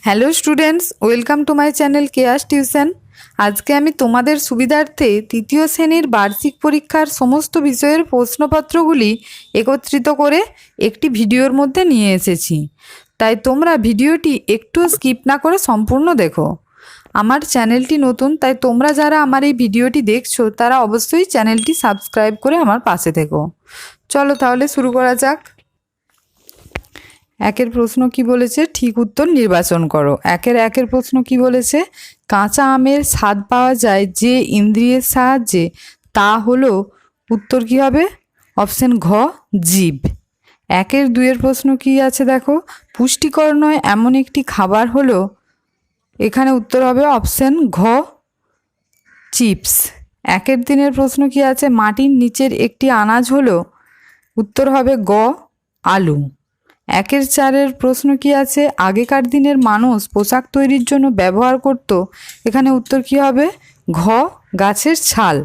Hello students, welcome to my channel কেয়াস tuition. আজকে আমি তোমাদের সুবিধার্থে তৃতীয় শ্রেণীর বার্ষিক পরীক্ষার সমস্ত বিষয়ের প্রশ্নপত্রগুলি একত্রিত করে একটি ভিডিওর মধ্যে নিয়ে এসেছি। তাই তোমরা ভিডিওটি একটু স্কিপ না করে সম্পূর্ণ দেখো। আমার চ্যানেলটি নতুন, তাই তোমরা যারা আমার এই ভিডিওটি দেখছো তারা অবশ্যই চ্যানেলটি সাবস্ক্রাইব করে আমার পাশে থেকো। চলো তাহলে শুরু করা যাক। একের প্রশ্ন কি বলেছে, ঠিক উত্তর নির্বাচন করো। একের প্রশ্ন কি বলেছে, কাঁচা আমের স্বাদ পাওয়া যায় যে ইন্দ্রিয়ের সাহায্যে, তা হলো, উত্তর কি হবে? অপশন ঘ, জিভ। দুইয়ের প্রশ্ন কি আছে দেখো, পুষ্টিকর নয় এমন একটি খাবার হলো, এখানে উত্তর হবে অপশন ঘ, চিপস। তিনের প্রশ্ন কি আছে, মাটির নিচের একটি আনাজ হলো, উত্তর হবে গ, আলু। চারের প্রশ্ন কি আছে, আগেকার দিনের মানুষ পোশাক তৈরির জন্য ব্যবহার করত, এখানে উত্তর কি হবে? ঘ, গাছের ছাল।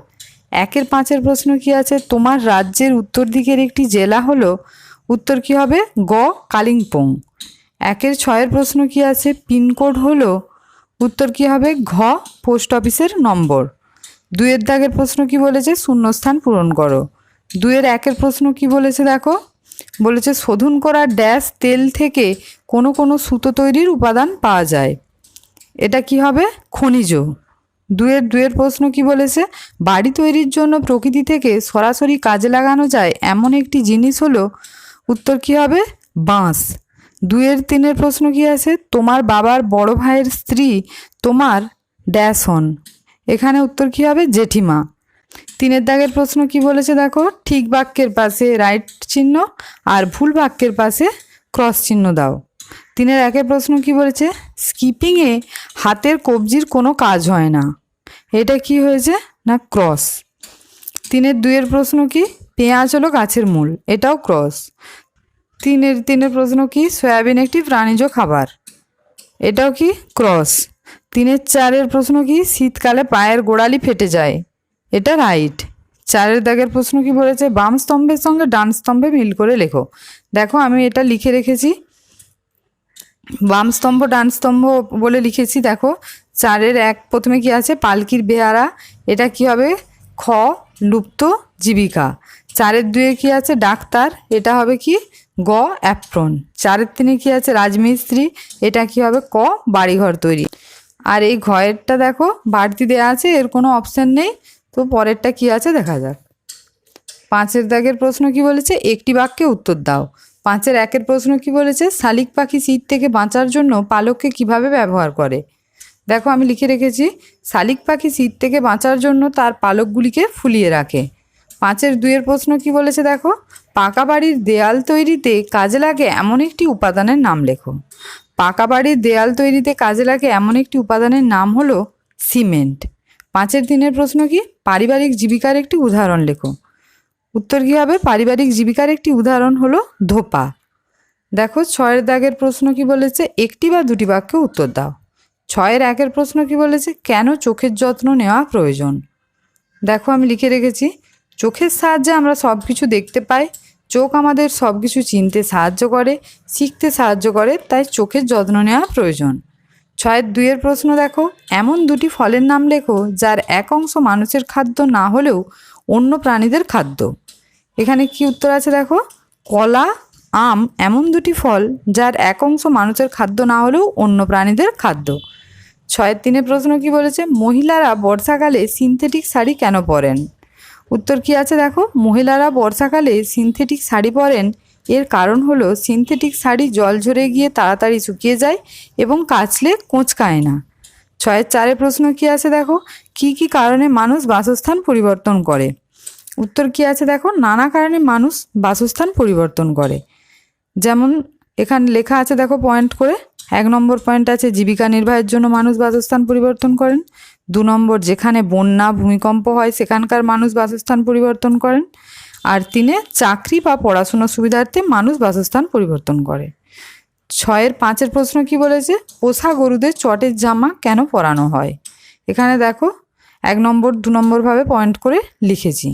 পাঁচের প্রশ্ন কি আছে, তোমার রাজ্যের উত্তর দিকের একটি জেলা হলো, উত্তর কি হবে? গ, কালিম্পং। ছয়ের প্রশ্ন কি আছে, পিনকোড হলো, উত্তর কি হবে? ঘ, পোস্ট অফিসের নম্বর। দুইয়ের দাগের প্রশ্ন কি বলেছে, শূন্যস্থান পূরণ করো। একের প্রশ্ন কি বলেছে দেখো, বলেছে শোধন করা ড্যাশ তেল থেকে কোনো কোনো সুতো তৈরির উপাদান পাওয়া যায়, এটা কি হবে? খনিজ। দুইয়ের প্রশ্ন কি বলেছে, বাড়ি তৈরির জন্য প্রকৃতি থেকে সরাসরি কাজে লাগানো যায় এমন একটি জিনিস হলো, উত্তর কি হবে? বাঁশ। তিনের প্রশ্ন কি আছে, তোমার বাবার বড় ভাইয়ের স্ত্রী তোমার ড্যাশ হন, এখানে উত্তর কি হবে? জেঠিমা। তিনের দাগের প্রশ্ন কি বলেছে দেখো, ঠিক বাক্যের পাশে রাইট চিহ্ন আর ভুল বাক্যের পাশে ক্রস চিহ্ন দাও। একের প্রশ্ন কি বলেছে, স্কিপিংয়ে হাতের কবজির কোনো কাজ হয় না, এটা কি হয়েছে? না ক্রস। দুইয়ের প্রশ্ন কি, পেঁয়াজ হলো গাছের মূল, এটাও ক্রস। তিনের প্রশ্ন কি, সয়াবিন একটি প্রাণীজ খাবার, এটাও কি? ক্রস। চারের প্রশ্ন কি, শীতকালে পায়ের গোড়ালি ফেটে যায়, এটা রাইট। চারের দাগের প্রশ্ন কি বলেছে, বাম স্তম্ভের সঙ্গে ডান স্তম্ভে মিল করে লেখো। দেখো আমি এটা লিখে রেখেছি, বাম স্তম্ভ ডান স্তম্ভ বলে লিখেছি। দেখো চারের প্রথমে কি আছে, পালকির বেহারা, এটা কি হবে? খ, লুপ্ত জীবিকা। চারের দুয়ে কি আছে, ডাক্তার, এটা হবে কি? গ, অ্যাপ্রন। চারের তিনে কি আছে, রাজমিস্ত্রি, এটা কি হবে? ক, বাড়িঘর তৈরি। আর এই ঘয়েরটা দেখো বাড়তি দেওয়া আছে, এর কোনো অপশান নেই, তো পরেরটা কি আছে দেখা যাক। পাঁচের দাগের প্রশ্ন কি বলেছে, একটি বাক্যে উত্তর দাও। একের প্রশ্ন কি বলেছে, শালিক পাখি শীত থেকে বাঁচার জন্য পালককে কিভাবে ব্যবহার করে। দেখো আমি লিখে রেখেছি, শালিক পাখি শীত থেকে বাঁচার জন্য তার পালকগুলিকে ফুলিয়ে রাখে। দুইয়ের প্রশ্ন কি বলেছে দেখো, পাকা বাড়ির দেয়াল তৈরিতে কাজে লাগে এমন একটি উপাদানের নাম লেখো। পাকা বাড়ির দেয়াল তৈরিতে কাজে লাগে এমন একটি উপাদানের নাম হলো সিমেন্ট। তিনের প্রশ্ন কি, পারিবারিক জীবিকার একটি উদাহরণ লেখো। উত্তর কী হবে? পারিবারিক জীবিকার একটি উদাহরণ হলো ধোপা। দেখো ছয়ের দাগের প্রশ্ন কি বলেছে, একটি বা দুটি বাক্যে উত্তর দাও। একের প্রশ্ন কি বলেছে, কেন চোখের যত্ন নেওয়া প্রয়োজন। দেখো আমি লিখে রেখেছি, চোখের সাহায্যে আমরা সব কিছু দেখতে পাই, চোখ আমাদের সব কিছু চিনতে সাহায্য করে, শিখতে সাহায্য করে, তাই চোখের যত্ন নেওয়া প্রয়োজন। দুইয়ের প্রশ্ন দেখো, এমন দুটি ফলের নাম লেখো যার এক অংশ মানুষের খাদ্য না হলেও অন্য প্রাণীদের খাদ্য। এখানে কি উত্তর আছে দেখো, কলা, আম এমন দুটি ফল যার এক অংশ মানুষের খাদ্য না হলেও অন্য প্রাণীদের খাদ্য। তিনের প্রশ্ন কি বলেছে, মহিলারা বর্ষাকালে সিনথেটিক শাড়ি কেন পরেন। উত্তর কি আছে দেখো, মহিলারা বর্ষাকালে সিনথেটিক শাড়ি পরেন, এর কারণ হলো সিনথেটিক শাড়ি জল ঝরে গিয়ে তাড়াতাড়ি শুকিয়ে যায় এবং কাচলে কোঁচকায় না। চারের প্রশ্ন কি আছে দেখো, কি কি কারণে মানুষ বাসস্থান পরিবর্তন করে। উত্তর কি আছে দেখো, নানা কারণে মানুষ বাসস্থান পরিবর্তন করে। যেমন এখানে লেখা আছে দেখো পয়েন্ট করে, 1 নম্বর পয়েন্ট আছে জীবিকা নির্বাহের জন্য মানুষ বাসস্থান পরিবর্তন করেন। 2 নম্বর, যেখানে বন্যা ভূমিকম্প হয় সেখানকার মানুষ বাসস্থান পরিবর্তন করেন। আর 3, চাকরি বা পড়াশোনার সুবিধার্থে মানুষ বাসস্থান পরিবর্তন করে। 5 প্রশ্ন কি বলেছে, পোষা গরুদের চটের জামা কেন পরানো হয়। এখানে দেখো 1 নম্বর 2 নম্বরভাবে পয়েন্ট করে লিখেছি।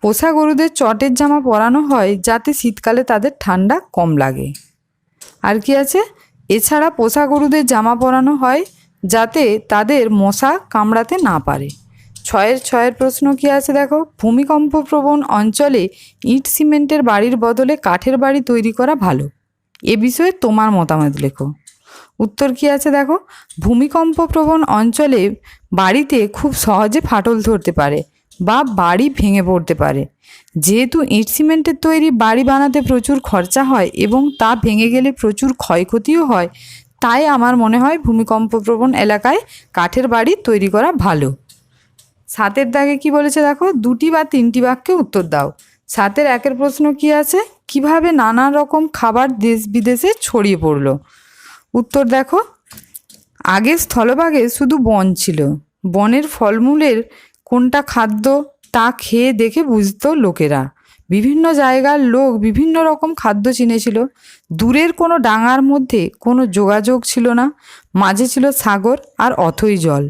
পোষা গরুদের চটের জামা পরানো হয় যাতে শীতকালে তাদের ঠান্ডা কম লাগে। আর কি আছে, এছাড়া পোষা গরুদের জামা পরানো হয় যাতে তাদের মশা কামড়াতে না পারে। ছয়ের প্রশ্ন কি আছে দেখো, ভূমিকম্প প্রবণ অঞ্চলে ইট সিমেন্টের বাড়ির বদলে কাঠের বাড়ি তৈরি করা ভালো, এ বিষয়ে তোমার মতামত লেখো। উত্তর কি আছে দেখো, ভূমিকম্প প্রবণ অঞ্চলে বাড়িতে খুব সহজে ফাটল ধরতে পারে বা বাড়ি ভেঙে পড়তে পারে। যেহেতু ইট সিমেন্টের তৈরি বাড়ি বানাতে প্রচুর খরচা হয় এবং তা ভেঙে গেলে প্রচুর ক্ষয়ক্ষতিও হয়, তাই আমার মনে হয় ভূমিকম্প প্রবণ এলাকায় কাঠের বাড়ি তৈরি করা ভালো। 7 দাগে কি বলেছে দেখো, 2টি বা 3টি বাক্যে উত্তর দাও। 7-1 প্রশ্ন কি আছে, কিভাবে নানা রকম খাবার দেশ বিদেশে ছড়িয়ে পড়লো। উত্তর দেখো, আগে স্থলভাগে শুধু বন ছিল, বনের ফলমূলের কোনটা খাদ্য তা খেয়ে দেখে বুঝতো লোকেরা। বিভিন্ন জায়গার লোক বিভিন্ন রকম খাদ্য চিনেছিল। দূরের কোনো ডাঙার মধ্যে কোনো যোগাযোগ ছিল না, মাঝে ছিল সাগর আর অথই জল।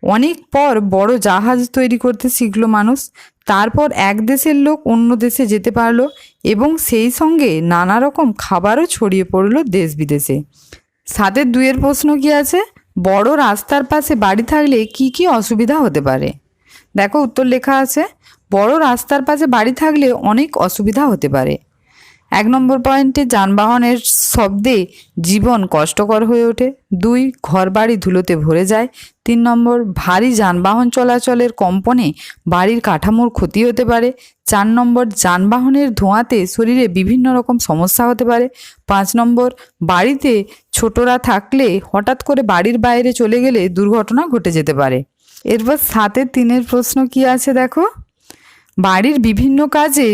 অনেক পর বড় জাহাজ তৈরি করতে শিখলো মানুষ, তারপর এক দেশের লোক অন্য দেশে যেতে পারলো এবং সেই সঙ্গে নানা রকম খাবারও ছড়িয়ে পড়লো দেশ বিদেশে। 7-2 প্রশ্ন কি আছে, বড় রাস্তার পাশে বাড়ি থাকলে কি কি অসুবিধা হতে পারে। দেখো উত্তর লেখা আছে, বড় রাস্তার পাশে বাড়ি থাকলে অনেক অসুবিধা হতে পারে। 1 নম্বর পয়েন্টে, যানবাহনের শব্দে জীবন কষ্টকর হয়ে ওঠে। 2, ঘরবাড়ি ধুলোতে ভরে যায়। 3 নম্বর, ভারী যানবাহন চলাচলের কম্পনে বাড়ির কাঠামোর ক্ষতি হতে পারে। 4 নম্বর, যানবাহনের ধোঁয়াতে শরীরে বিভিন্ন রকম সমস্যা হতে পারে। 5 নম্বর, বাড়িতে ছোটরা থাকলে হঠাৎ করে বাড়ির বাইরে চলে গেলে দুর্ঘটনা ঘটে যেতে পারে। এরপর 7-3 প্রশ্ন কি আছে দেখো, বাড়ির বিভিন্ন কাজে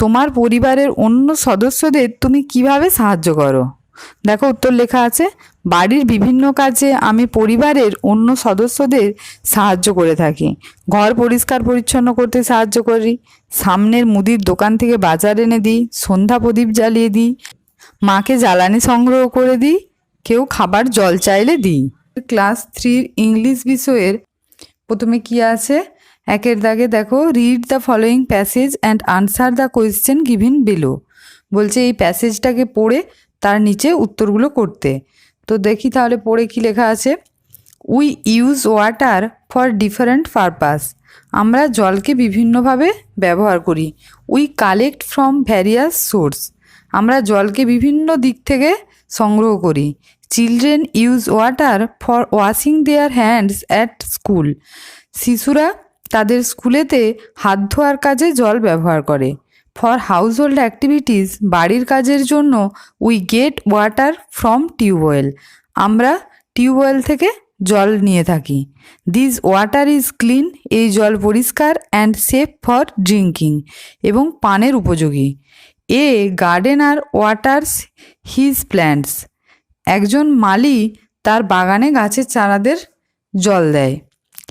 তোমার পরিবারের অন্য সদস্যদের তুমি কিভাবে সাহায্য করো। দেখো উত্তর লেখা আছে, বাড়ির বিভিন্ন কাজে আমি পরিবারের অন্য সদস্যদের সাহায্য করে থাকি। ঘর পরিষ্কার পরিচ্ছন্ন করতে সাহায্য করি, সামনের মুদির দোকান থেকে বাজার এনে দিই, সন্ধ্যা প্রদীপ জ্বালিয়ে দিই, মাকে জ্বালানি সংগ্রহ করে দিই, কেউ খাবার জল চাইলে দিই। ক্লাস 3 ইংলিশ বিষয়ের প্রথমে কি আছে, 1 দাগে দেখো, read the following passage and answer the question given below. বলছে এই প্যাসেজটাকে পড়ে তার নিচে উত্তরগুলো করতে। তো দেখি তাহলে পড়ে কি লেখা আছে। We use water for different purpose. আমরা জলকে বিভিন্নভাবে ব্যবহার করি। We collect from various source. আমরা জলকে বিভিন্ন দিক থেকে সংগ্রহ করি। Children use water for washing their hands at school. শিশুরা তাদের স্কুলেতে হাত ধোয়ার কাজে জল ব্যবহার করে। ফর হাউসহোল্ড অ্যাক্টিভিটিস, বাড়ির কাজের জন্য we get water from tubewell. আমরা টিউবওয়েল থেকে জল নিয়ে থাকি। This water is clean. এই জল পরিষ্কার অ্যান্ড সেফ ফর ড্রিঙ্কিং এবং পানের উপযোগী। A gardener waters his plants. একজন মালি তার বাগানে গাছের চারাদের জল দেয়।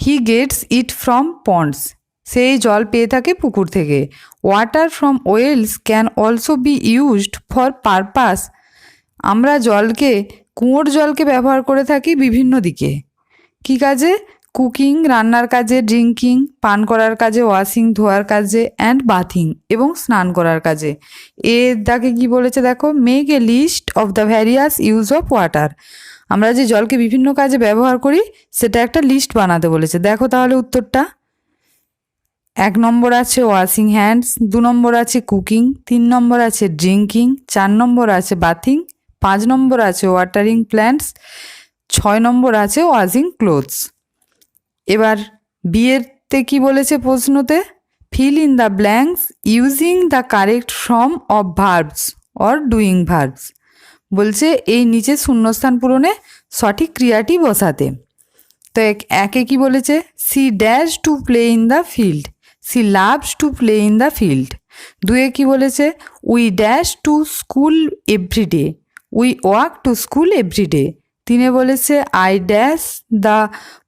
He gets it from ponds. সেই জল পেয়ে থাকে পুকুর থেকে। Water from wells can also be used for purpose. আমরা কুয়োর জলকে ব্যবহার করে থাকি বিভিন্ন দিকে। কী কাজে? কুকিং, রান্নার কাজে, ড্রিঙ্কিং, পান করার কাজে, ওয়াশিং, ধোয়ার কাজে, অ্যান্ড বাথিং এবং স্নান করার কাজে। এর দাগে কী বলেছে দেখো, make a list of the various use of water. আমরা যে জলকে বিভিন্ন কাজে ব্যবহার করি সেটা একটা লিস্ট বানাতে বলেছে। দেখো তাহলে উত্তরটা। 1 নম্বর আছে ওয়াশিং হ্যান্ডস, 2 নম্বর আছে কুকিং, 3 নম্বর আছে ড্রিঙ্কিং, 4 নম্বর আছে বাথিং, 5 নম্বর আছে ওয়াটারিং প্ল্যান্টস, 6 নম্বর আছে ওয়াশিং ক্লোথস। এবার বিয়েতে কি বলেছে প্রশ্নতে, fill in the blanks using the correct form of verbs or doing verbs. বলছে এই নিচে শূন্যস্থান পূরণে সঠিক ক্রিয়াটি বসাতে। তো 1-এ কি বলেছে, she dash to play in the field. She loves to play in the field. 2-এ কি বলেছে, we dash to school every day. We walk to school every day. 3-এ বলেছে, I dash the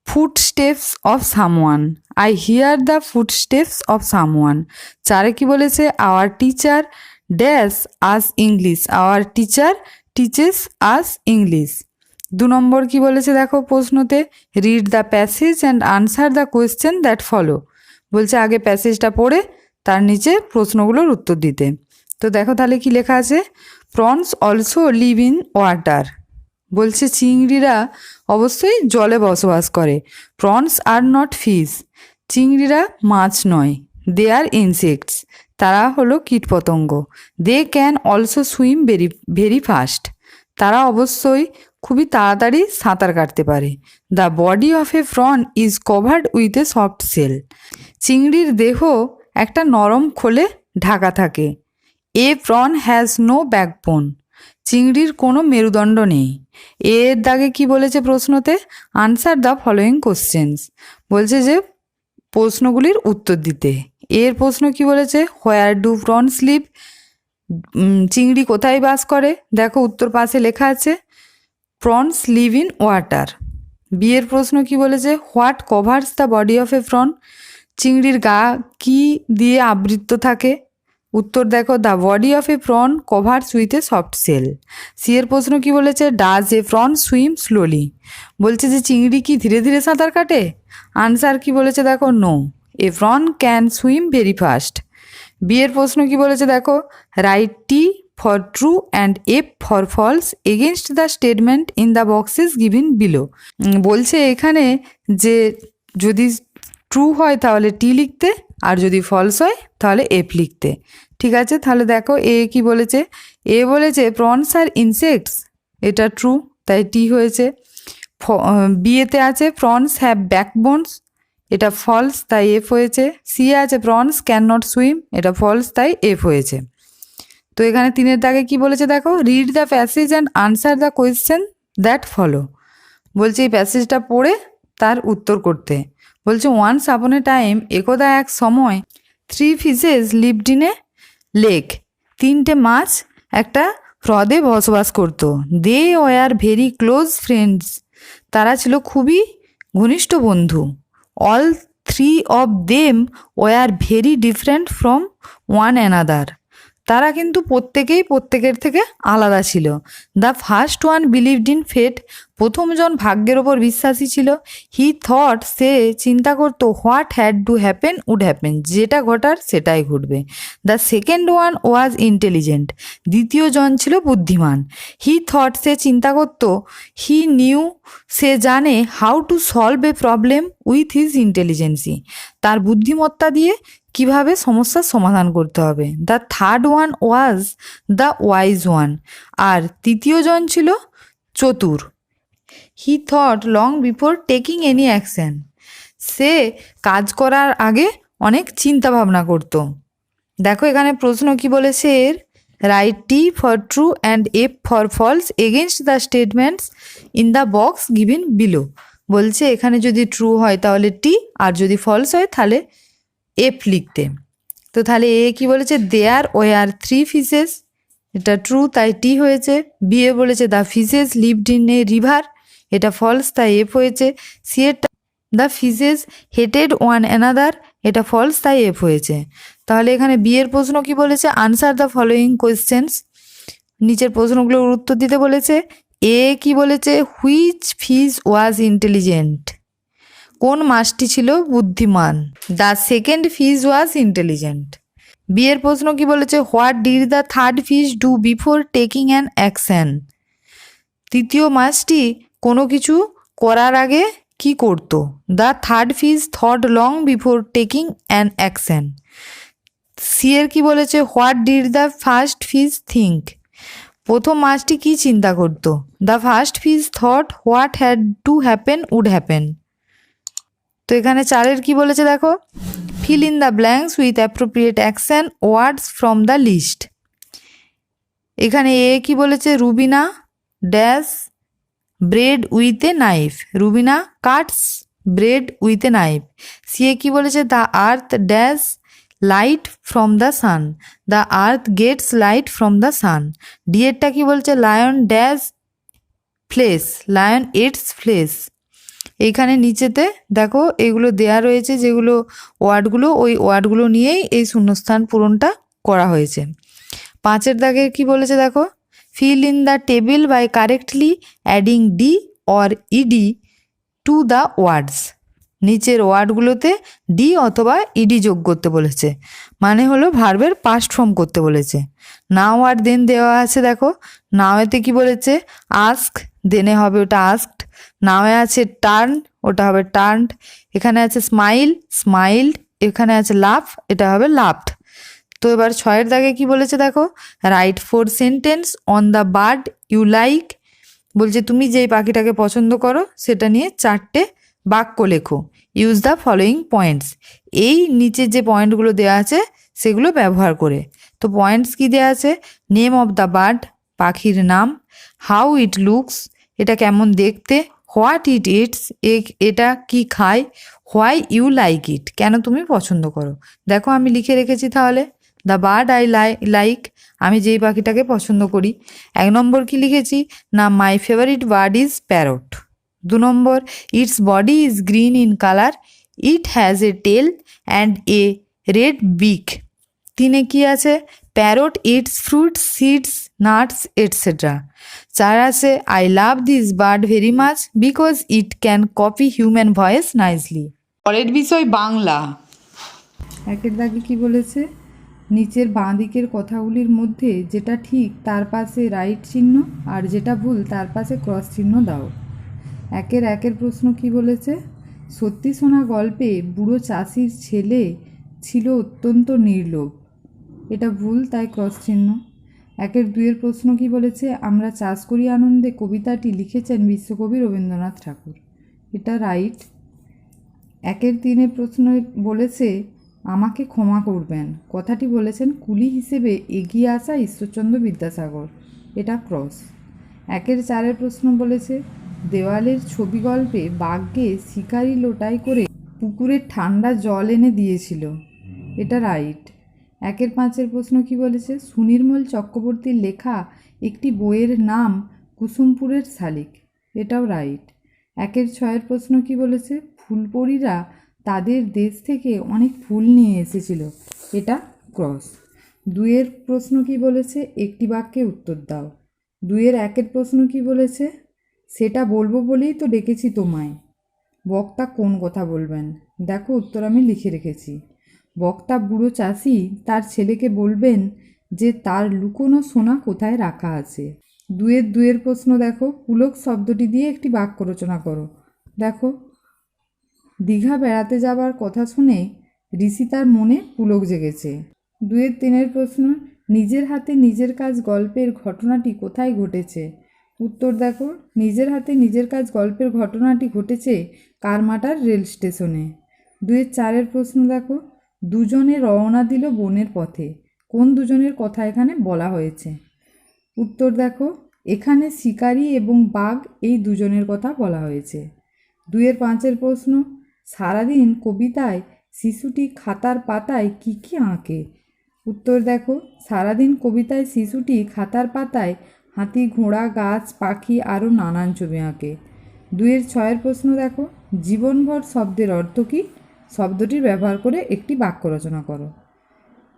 footsteps of someone. I hear the footsteps of someone. 4-এ কি বলেছে, our teacher dash us English. Our teacher teaches us English. 2 নম্বর কি বলেছে দেখো প্রশ্নতে, read the passage and answer the question that follow. বলছে আগে প্যাসেজটা পড়ে তার নিচে প্রশ্নগুলোর উত্তর দিতে। তো দেখো তাহলে কি লেখা আছে, prawns also live in water. বলছে চিংড়িরা অবশ্যই জলে বসবাস করে। প্রনস আর নট ফিশ, চিংড়িরা মাছ নয়। দে আর ইনসেক্টস, তারা হলো কীটপতঙ্গ। They can also swim very very fast, তারা অবশ্যই খুবই তাড়াতাড়ি সাঁতার কাটতে পারে। The body of a prawn is covered with a soft shell, চিংড়ির দেহ একটা নরম খোলে ঢাকা থাকে। A prawn has no backbone, চিংড়ির কোনো মেরুদণ্ড নেই। এর দাগে কি বলেছে প্রশ্নতে? আনসার দ্য ফলোয়িং কোশ্চেন্স, বলছে যে প্রশ্নগুলির উত্তর দিতে। এর প্রশ্ন কি বলেছে? হোয়ার ডু প্রনস লিভ, চিংড়ি কোথায় বাস করে? দেখো উত্তর পাশে লেখা আছে, প্রনস লিভ ইন ওয়াটার। বিয়ের প্রশ্ন কি বলেছে? What covers the body of a prawn, চিংড়ির গা কি দিয়ে আবৃত থাকে? উত্তর দেখো, the body of a prawn covers with a soft shell. C এর প্রশ্ন কি বলেছে? Does a prawn swim slowly, বলছে যে চিংড়ি কি ধীরে ধীরে সাঁতার কাটে? আনসার কি বলেছে দেখো, no, a prawn can swim very fast. বিয়ের প্রশ্ন কি বলেছে দেখো, write T for true and F for false against the statement in the boxes given below. বলছে এখানে যে যদি ট্রু হয় তাহলে টি লিখতে, আর যদি ফলস হয় তাহলে এফ লিখতে। ঠিক আছে, তাহলে দেখো এ কি বলেছে? এ বলেছে প্রনস আর ইনসেক্টস, এটা ট্রু, তাই টি হয়েছে। বিয়েতে আছে প্রনস হ্যাভ ব্যাকবোনস, এটা ফলস, তাই এফ হয়েছে। সি আছে প্রনস ক্যান নট সুইম, এটা ফলস, তাই এফ হয়েছে। তো এখানে 3-এর দাগে কি বলেছে দেখো, read the passage and answer the question that follow, বলছে এই প্যাসেজটা পড়ে তার উত্তর করতে। বলছে ওয়ান্স আপন এ টাইম, একদা এক সময়, 3 fishes lived in a lake, 3টে মাছ একটা হ্রদে বসবাস করত। They were very close friends, তারা ছিল খুবই ঘনিষ্ঠ বন্ধু। All 3 of them were very different from one another, তারা কিন্তু প্রত্যেকেই প্রত্যেকের থেকে আলাদা ছিল। The first one believed in fate, প্রথমজন ভাগ্যের ওপর বিশ্বাসী ছিল। হি থট, সে চিন্তা করতো, what had to happen would happen, যেটা ঘটার সেটাই ঘটবে। The second one was intelligent, দ্বিতীয় জন ছিল বুদ্ধিমান। হি থট, সে চিন্তা করতো, হি নিউ, সে জানে, how to solve a problem with his intelligence, তার বুদ্ধিমত্তা দিয়ে কিভাবে সমস্যার সমাধান করতে হবে। The third one was the wise one, আর তৃতীয় জন ছিল চতুর। He thought long before taking any action, সে কাজ করার আগে অনেক চিন্তা ভাবনা করত। দেখো এখানে প্রশ্ন কি বলেছে এর, write T for true and F for false against the statements in the box given below, বলছে এখানে যদি ট্রু হয় তাহলে টি, আর যদি ফলস হয় তাহলে এফ লিখতে। তো তাহলে এ কি বলেছে, দেয়ার ওয়ার 3 ফিশেস, এটা ট্রু, তাই টি হয়েছে। বি এ বলেছে the fishes lived in A river, এটা ফলস, তাই এফ হয়েছে। সি এর the fishes hated one another, এটা ফলস, তাই এফ হয়েছে। তাহলে এখানে বি এর প্রশ্ন কি বলেছে, আনসার দ্য ফলোয়িং কোয়েশ্চেন্স, নিচের প্রশ্নগুলোর উত্তর দিতে বলেছে। এ কি বলেছে, হুইচ ফিশ ওয়াজ ইন্টেলিজেন্ট, কোন মাছটি ছিল বুদ্ধিমান। The second fish was intelligent. B এর প্রশ্ন কি বলেছে, what did the third fish do before taking an action, তৃতীয় মাছটি কোনো কিছু করার আগে কি করত। The third fish thought long before taking an action. C এর কি বলেছে, what did the first fish think, প্রথম মাছটি কি চিন্তা করত। The first fish thought what had to happen would happen. তো এখানে 4-এর কি বলেছে দেখো, fill in the blanks with appropriate action words from the list. এখানে এ কি বলেছে, Rubina dash bread with a knife, Rubina cuts bread with a knife. C এ কি বলেছে, the earth dash light from the sun, the earth gets light from the sun. D এরটা কি বলছে, lion dash flesh, lion eats flesh. এইখানে নিচেতে দেখো এগুলো দেয়া রয়েছে, যেগুলো ওয়ার্ডগুলো, ওই ওয়ার্ডগুলো নিয়েই এই শূন্যস্থান পূরণটা করা হয়েছে। 5-এর দাগে কি বলেছে দেখো, fill in the table by correctly adding D or ED to the words. নিচের ওয়ার্ডগুলোতে ডি অথবা ইডি যোগ করতে বলেছে, মানে হলো ভার্বের পাস্ট ফর্ম করতে বলেছে। নাও আর দেন দেওয়া আছে, দেখো নাওয়েতে কি বলেছে, আস্ক, দেনে হবে ওটা আস্কড। নাওয়ে আছে টার্ন, ওটা হবে টার্নড। এখানে আছে স্মাইল, স্মাইলড। এখানে আছে লাফ, এটা হবে লাফড। তো এবার 6-এর দাগে কি বলেছে দেখো, write 4 sentence on the bird you like. বলছে তুমি যেই পাখিটাকে পছন্দ করো সেটা নিয়ে 4টে বাক্য লেখো। ইউজ দ্য ফলোয়িং পয়েন্টস, এই নিচের যে পয়েন্টগুলো দেওয়া আছে সেগুলো ব্যবহার করে। তো পয়েন্টস কি দেওয়া আছে, নেম অফ দ্য বার্ড, পাখির নাম, হাউ ইট লুকস, এটা কেমন দেখতে, হোয়াট ইট ইটস, এটা কি খায়, হোয়াই ইউ লাইক ইট, কেন তুমি পছন্দ করো। দেখো আমি লিখে রেখেছি তাহলে, দ্য বার্ড আই লাইক, আমি যেই পাখিটাকে পছন্দ করি। 1 নম্বর কি লিখেছি না, my favourite bird is parrot. 2 number, its body is green in colour, it has a tail and a red beak. 3-এ কি আছে, parrot eats fruits, seeds, nuts etcetera. 4 আছে, I love this bird very much because it can copy human voice nicely. পরের বিষয় বাংলা। 1-এর দাগে কি বলেছে, নিচের বাঁ দিকের কথাগুলির মধ্যে যেটা ঠিক তার পাশে রাইট চিহ্ন আর যেটা ভুল তার পাশে ক্রস চিহ্ন দাও। 1-এর প্রশ্ন কি বলেছে, সত্যি শোনা গল্পে বুড়ো চাষির ছেলে ছিল অত্যন্ত নির্লোভ, এটা ভুল, তাই ক্রস চিহ্ন। 1-2-এর প্রশ্ন কি বলেছে, আমরা চাষ করি আনন্দে কবিতাটি লিখেছেন বিশ্বকবি রবীন্দ্রনাথ ঠাকুর, এটা রাইট। 1-3 প্রশ্ন বলেছে আমাকে ক্ষমা করবেন, কথাটি বলেছেন কুলি হিসেবে এগিয়ে আসা ঈশ্বরচন্দ্র বিদ্যাসাগর, এটা ক্রস। 1-4 প্রশ্ন বলেছে দেওয়ালের ছবি গল্পে বাঘকে শিকারি লোটাই করে পুকুরের ঠান্ডা জল এনে দিয়েছিল, এটা রাইট। 1-5 প্রশ্ন কি বলেছে, সুনির্মল চক্রবর্তীর লেখা একটি বইয়ের নাম কুসুমপুরের শালিক, এটাও রাইট। 1-6 প্রশ্ন কি বলেছে, ফুলপরীরা তাদের দেশ থেকে অনেক ফুল নিয়ে এসেছিল, এটা ক্রস। 2-এর প্রশ্ন কি বলেছে, একটি বাক্যে উত্তর দাও। 2-1 প্রশ্ন কি বলেছে, সেটা বলবো বলেই তো ডেকেছি তোমায়, বক্তা কোন কথা বলবেন। দেখো উত্তর আমি লিখে রেখেছি, বক্তা বুড়ো চাষি তার ছেলেকে বলবেন যে তার লুকোনো সোনা কোথায় রাখা আছে। 2-2 প্রশ্ন দেখো, পুলক শব্দটি দিয়ে একটি বাক্য রচনা করো। দেখো দীঘা বেড়াতে যাবার কথা শুনে ঋষি তার মনে পুলক জেগেছে। 2-3 প্রশ্ন, নিজের হাতে নিজের কাজ গল্পের ঘটনাটি কোথায় ঘটেছে। উত্তর দেখো, নিজের হাতে নিজের কাজ গল্পের ঘটনাটি ঘটেছে কারমাটার রেল স্টেশনে। 2-4 প্রশ্ন দেখো, দুজনে রওনা দিল বনের পথে, কোন দুজনের কথা এখানে বলা হয়েছে। উত্তর দেখো, এখানে শিকারি এবং বাঘ এই দুজনের কথা বলা হয়েছে। 2-5 প্রশ্ন, সারাদিন কবিতায় শিশুটি খাতার পাতায় কী কী আঁকে। উত্তর দেখো, সারাদিন কবিতায় শিশুটি খাতার পাতায় হাতি, ঘোড়া, গাছ, পাখি আরও নানান ছবি আঁকে। 2-6 প্রশ্ন দেখো, জীবনভর শব্দের অর্থ কী, শব্দটির ব্যবহার করে একটি বাক্য রচনা করো।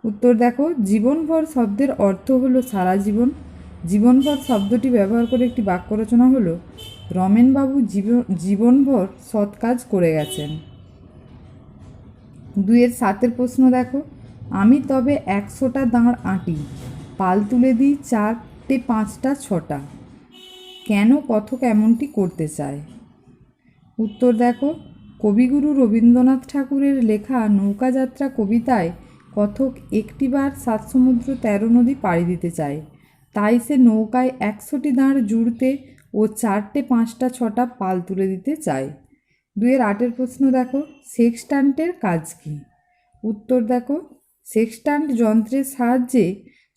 উত্তর দেখো, জীবনভর শব্দের অর্থ হলো সারা জীবন, জীবনভর শব্দটি ব্যবহার করে একটি বাক্য রচনা হলো রমেনবাবু জীবনভর সৎ কাজ করে গেছেন। 2-7 প্রশ্ন দেখো, আমি তবে 100টা দাঁড় আঁটি, পাল তুলে দিই 4টে 5টা 6টা, কেন কথক এমনটি করতে চায়। উত্তর দেখো, কবিগুরু রবীন্দ্রনাথ ঠাকুরের লেখা নৌকাযাত্রা কবিতায় কথক একটিবার 7 সমুদ্র 13 নদী পাড়ি দিতে চায়, তাই সে নৌকায় 100টি দাঁড় জুড়তে ও 4টে 5টা 6টা পাল তুলে দিতে চায়। 2-8 প্রশ্ন দেখো, সেক্সট্যান্টের কাজ কী। উত্তর দেখো, সেক্সট্যান্ট যন্ত্রের সাহায্যে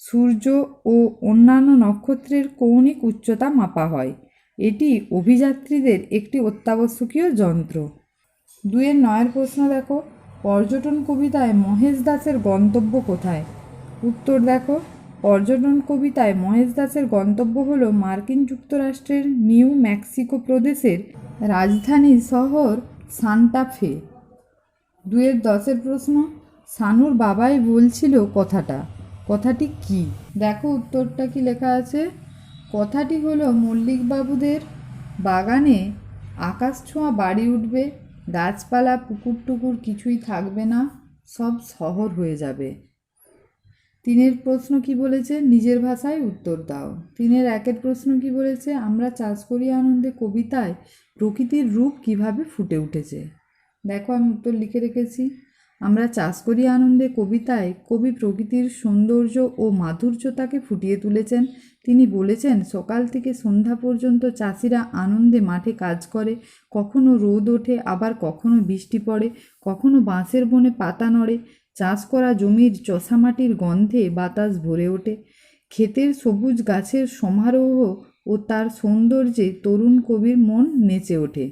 সূর্য ও অন্যান্য নক্ষত্রের কৌণিক উচ্চতা মাপা হয়, এটি অভিযাত্রীদের একটি অত্যাবশ্যকীয় যন্ত্র। 2-9 প্রশ্ন দেখো, পর্যটন কবিতায় মহেশ দাসের গন্তব্য কোথায়। উত্তর দেখো, পর্যটন কবিতায় মহেশ দাসের গন্তব্য হলো মার্কিন যুক্তরাষ্ট্রের নিউ মেক্সিকো প্রদেশের রাজধানী শহর সান্টা ফে। 2-10 প্রশ্ন, শানুর বাবাই বলছিল কথাটি কি। দেখো উত্তরটা কি লেখা আছে, কথাটি হলো মল্লিকবাবুদের বাগানে আকাশ ছোঁয়া বাড়ি উঠবে, গাছপালা পুকুর টুকুর কিছুই থাকবে না, সব শহর হয়ে যাবে। 3 প্রশ্ন কি বলেছে, নিজের ভাষায় উত্তর দাও। 3 প্রশ্ন কি বলেছে, আমরা চাষ করি আনন্দে কবিতায় প্রকৃতির রূপ কিভাবে ফুটে উঠেছে। দেখো আমি উত্তর লিখে রেখেছি। আমরা চাষ করি আনন্দে কবিতায় কবি প্রকৃতির সৌন্দর্য ও মাধুর্যতাকে ফুটিয়ে তুলেছেন। তিনি বলেছেন, সকাল থেকে সন্ধ্যা পর্যন্ত চাষিরা আনন্দে মাঠে কাজ করে, কখনো রোদ ওঠে, আবার কখনো বৃষ্টি পড়ে, কখনো বাঁশের বনে পাতা নড়ে, চাষ করা জমির চষা মাটির গন্ধে বাতাস ভরে ওঠে, ক্ষেতের সবুজ গাছের সমারোহ ও তার সৌন্দর্যে তরুণ কবির মন নেচে ওঠে।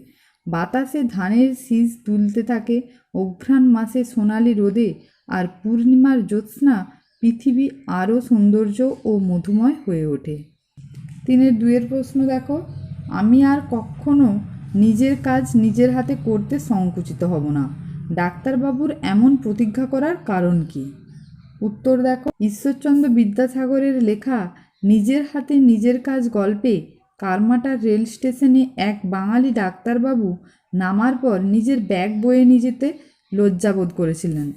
বাতাসে ধানের শীষ দুলতে থাকে, অঘ্রাণ মাসে সোনালি রোদে আর পূর্ণিমার জ্যোৎস্না পৃথিবী আরও সৌন্দর্য ও মধুময় হয়ে ওঠে। 3 প্রশ্ন দেখো, আমি আর কখনো নিজের কাজ নিজের হাতে করতে সংকুচিত হব না। ডাক্তারবাবুর এমন প্রতিজ্ঞা করার কারণ কি? উত্তর দেখো, ঈশ্বরচন্দ্র বিদ্যাসাগরের লেখা নিজের হাতে নিজের কাজ গল্পে কারমাটার রেল স্টেশনে এক বাঙালি ডাক্তারবাবু নামার পর নিজের ব্যাগ বয়ে নিয়ে যেতে লজ্জাবোধ করেছিলেন।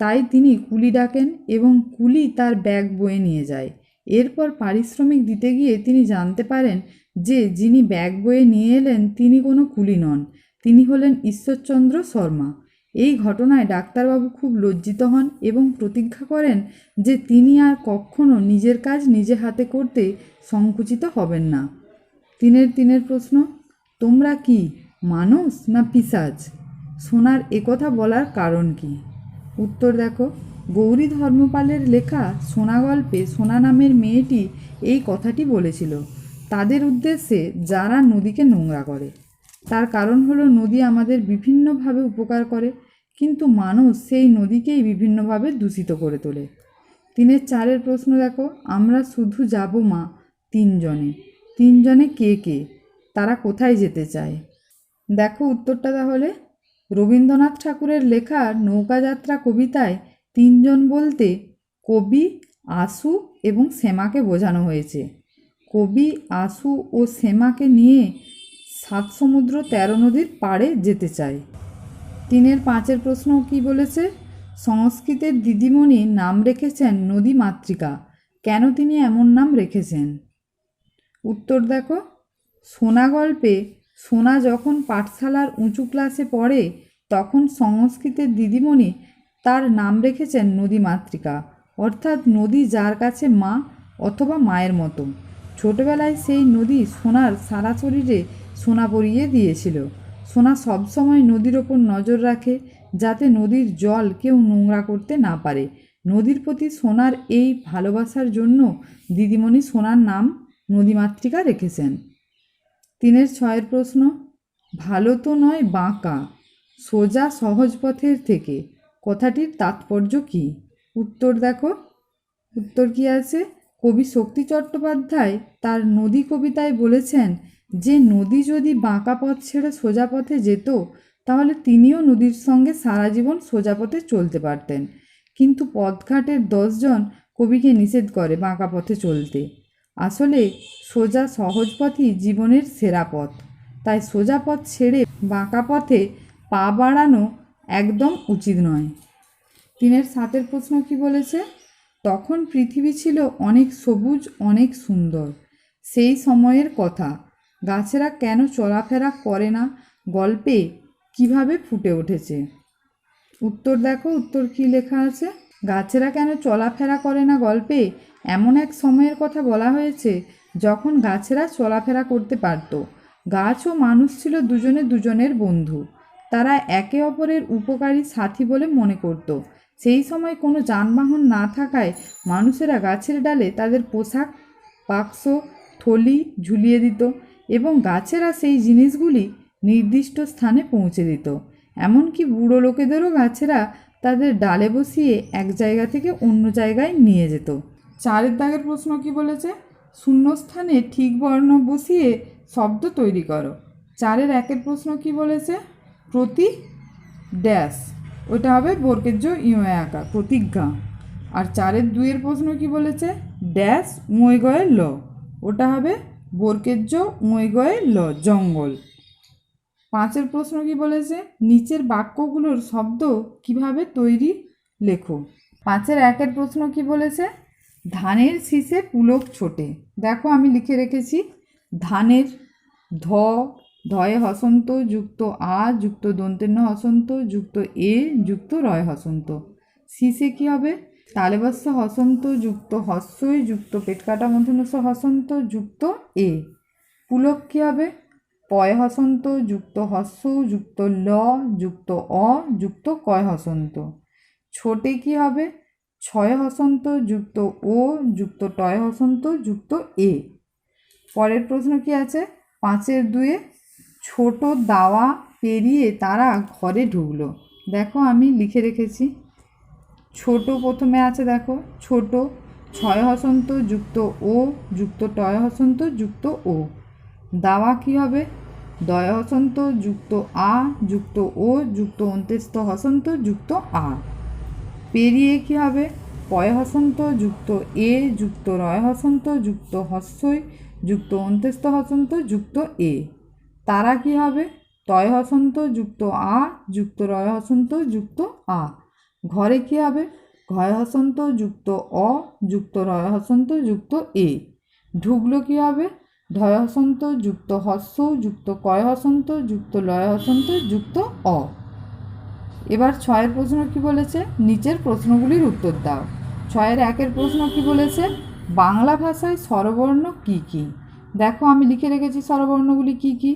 তাই তিনি কুলি ডাকেন এবং কুলি তার ব্যাগ বয়ে নিয়ে যায়। এরপর পারিশ্রমিক দিতে গিয়ে তিনি জানতে পারেন যে যিনি ব্যাগ বয়ে নিয়ে এলেন তিনি কোনো কুলি নন, তিনি হলেন ঈশ্বরচন্দ্র শর্মা। এই ঘটনায় ডাক্তারবাবু খুব লজ্জিত হন এবং প্রতিজ্ঞা করেন যে তিনি আর কখনো নিজের কাজ নিজে হাতে করতে সংকুচিত হবেন না। 3 প্রশ্ন, তোমরা কি মানুষ না পিশাচ? সোনার একথা বলার কারণ কি? উত্তর দেখো, গৌরী ধর্মপালের লেখা সোনা গল্পে সোনা নামের মেয়েটি এই কথাটি বলেছিল তাদের উদ্দেশ্যে যারা নদীকে নোংরা করে। তার কারণ হলো নদী আমাদের বিভিন্নভাবে উপকার করে, কিন্তু মানুষ সেই নদীকেই বিভিন্নভাবে দূষিত করে তোলে। 4 প্রশ্ন দেখো, আমরা শুধু যাব মা 3 জনে। 3 জনে কে কে? তারা কোথায় যেতে চায়? দেখো উত্তরটা তাহলে, রবীন্দ্রনাথ ঠাকুরের লেখা নৌকাযাত্রা কবিতায় 3 জন বলতে কবি, আশু এবং শ্যামাকে বোঝানো হয়েছে। কবি, আশু ও শ্যামাকে নিয়ে 7 সমুদ্র 13 নদীর পাড়ে যেতে চায়। 5 প্রশ্ন কি বলেছে, সংস্কৃতের দিদিমণি নাম রেখেছেন নদী মাতৃকা, কেন তিনি এমন নাম রেখেছেন? উত্তর দেখো, সোনা গল্পে সোনা যখন পাঠশালার উঁচু ক্লাসে পড়ে তখন সংস্কৃতের দিদিমণি তার নাম রেখেছেন নদী মাতৃকা, অর্থাৎ নদী যার কাছে মা অথবা মায়ের মতো। ছোটবেলায় সেই নদী সোনার সারা শরীরে সোনা পরিয়ে দিয়েছিল। সোনা সবসময় নদীর ওপর নজর রাখে যাতে নদীর জল কেউ নোংরা করতে না পারে। নদীর প্রতি সোনার এই ভালোবাসার জন্য দিদিমণি সোনার নাম নদীমাতৃকা রেখেছেন। 6 প্রশ্ন, ভালো তো নয় বাঁকা, সোজা সহজ পথের থেকে, কথাটির তাৎপর্য কী? উত্তর দেখো, উত্তর কী আছে, কবি শক্তি চট্টোপাধ্যায় তার নদী কবিতায় বলেছেন যে নদী যদি বাঁকা পথ ছেড়ে সোজা পথে যেত তাহলে তিনিও নদীর সঙ্গে সারা জীবন সোজা পথে চলতে পারতেন, কিন্তু পথঘাটের 10 জন কবিকে নিষেধ করে বাঁকা পথে চলতে। আসলে সোজা সহজ পথই জীবনের সেরা পথ, তাই সোজা পথ ছেড়ে বাঁকা পথে পা বাড়ানো একদম উচিত নয়। 7 প্রশ্ন কি বলেছে, তখন পৃথিবী ছিল অনেক সবুজ, অনেক সুন্দর, সেই সময়ের কথা, গাছেরা কেন চলাফেরা করে না গল্পে কিভাবে ফুটে উঠেছে? উত্তর দেখো, উত্তর কী লেখা আছে, গাছেরা কেন চলাফেরা করে না গল্পে এমন এক সময়ের কথা বলা হয়েছে যখন গাছেরা চলাফেরা করতে পারত। গাছ ও মানুষ ছিল দুজনে দুজনের বন্ধু, তারা একে অপরের উপকারী সাথী বলে মনে করত। সেই সময় কোনো যানবাহন না থাকায় মানুষেরা গাছের ডালে তাদের পোশাক, বাক্স, থলি ঝুলিয়ে দিত এবং গাছেরা সেই জিনিসগুলি নির্দিষ্ট স্থানে পৌঁছে দিত। এমনকি বুড়ো লোকেদেরও গাছেরা তাদের ডালে বসিয়ে এক জায়গা থেকে অন্য জায়গায় নিয়ে যেত। 4 প্রশ্ন কি বলেছে, শূন্যস্থানে ঠিক বর্ণ বসিয়ে শব্দ তৈরি করো। 4 প্রশ্ন কি বলেছে, প্রতি ড্যাশ, ওটা হবে বর্গের ইয়ে আঁকা প্রতিজ্ঞা। আর 4 প্রশ্ন কি বলেছে, ড্যাশ মই গয়ে ল, ওটা হবে বর্গের জ মই গয়ে ল জঙ্গল। পাঁচের প্রশ্ন কি বলেছে, নিচের বাক্যগুলোর শব্দ কিভাবে তৈরি লেখো। পাঁচের একের প্রশ্ন কি বলেছে, ধানের শীষে পুলক ছোটে। দেখো আমি লিখে রেখেছি, ধানের ধয়ে হসন্ত যুক্ত আ যুক্ত দন্তেন্য হসন্ত যুক্ত এ যুক্ত রয় হসন্ত। শীষে কি হবে, তালেবস্য হসন্ত যুক্ত হস্যই যুক্ত পেটকাটা মূর্ধন্য হসন্ত যুক্ত এ। পুলক কি হবে, পয় হসন্ত যুক্ত হস্য যুক্ত ল যুক্ত অ যুক্ত কয় হসন্ত। ছোটে কি হবে, ছয় হসন্ত যুক্ত ও যুক্ত টয় হসন্ত যুক্ত এ। পরের প্রশ্ন কি আছে, পাঁচের দুয়ে, ছোট দাওয়া পেরিয়ে তারা ঘরে ঢুকলো। দেখো আমি লিখে রেখেছি, ছোট প্রথমে আছে, দেখো ছোট ছয় হসন্ত যুক্ত ও যুক্ত টয় হসন্ত যুক্ত ও। দাওয়া কি হবে, দয় হসন্ত যুক্ত আ যুক্ত ও যুক্ত অন্ত্যেস্থ হসন্ত যুক্ত আ। পেরিয়ে কি হবে, পয় হসন্ত যুক্ত এ যুক্ত রয় হসন্ত যুক্ত হস্যই যুক্ত অন্ত্যেস্থ হসন্ত যুক্ত এ। তারা কি হবে, তয় হসন্ত যুক্ত আ যুক্ত রয় হসন্ত যুক্ত আ। ঘরে কি হবে, ঘয় হসন্ত যুক্ত অ যুক্ত রয় হসন্ত যুক্ত এ। ঢুকলো কি হবে, ধয় হসন্ত যুক্ত হস্য যুক্ত কয় হসন্ত যুক্ত লয় হসন্ত যুক্ত অ। এবার ছয়ের প্রশ্ন কি বলেছে, নিচের প্রশ্নগুলির উত্তর দাও। ছয়ের একের প্রশ্ন কি বলেছে, বাংলা ভাষায় স্বরবর্ণ কি কি। দেখো আমি লিখে রেখেছি স্বরবর্ণগুলি কি কি,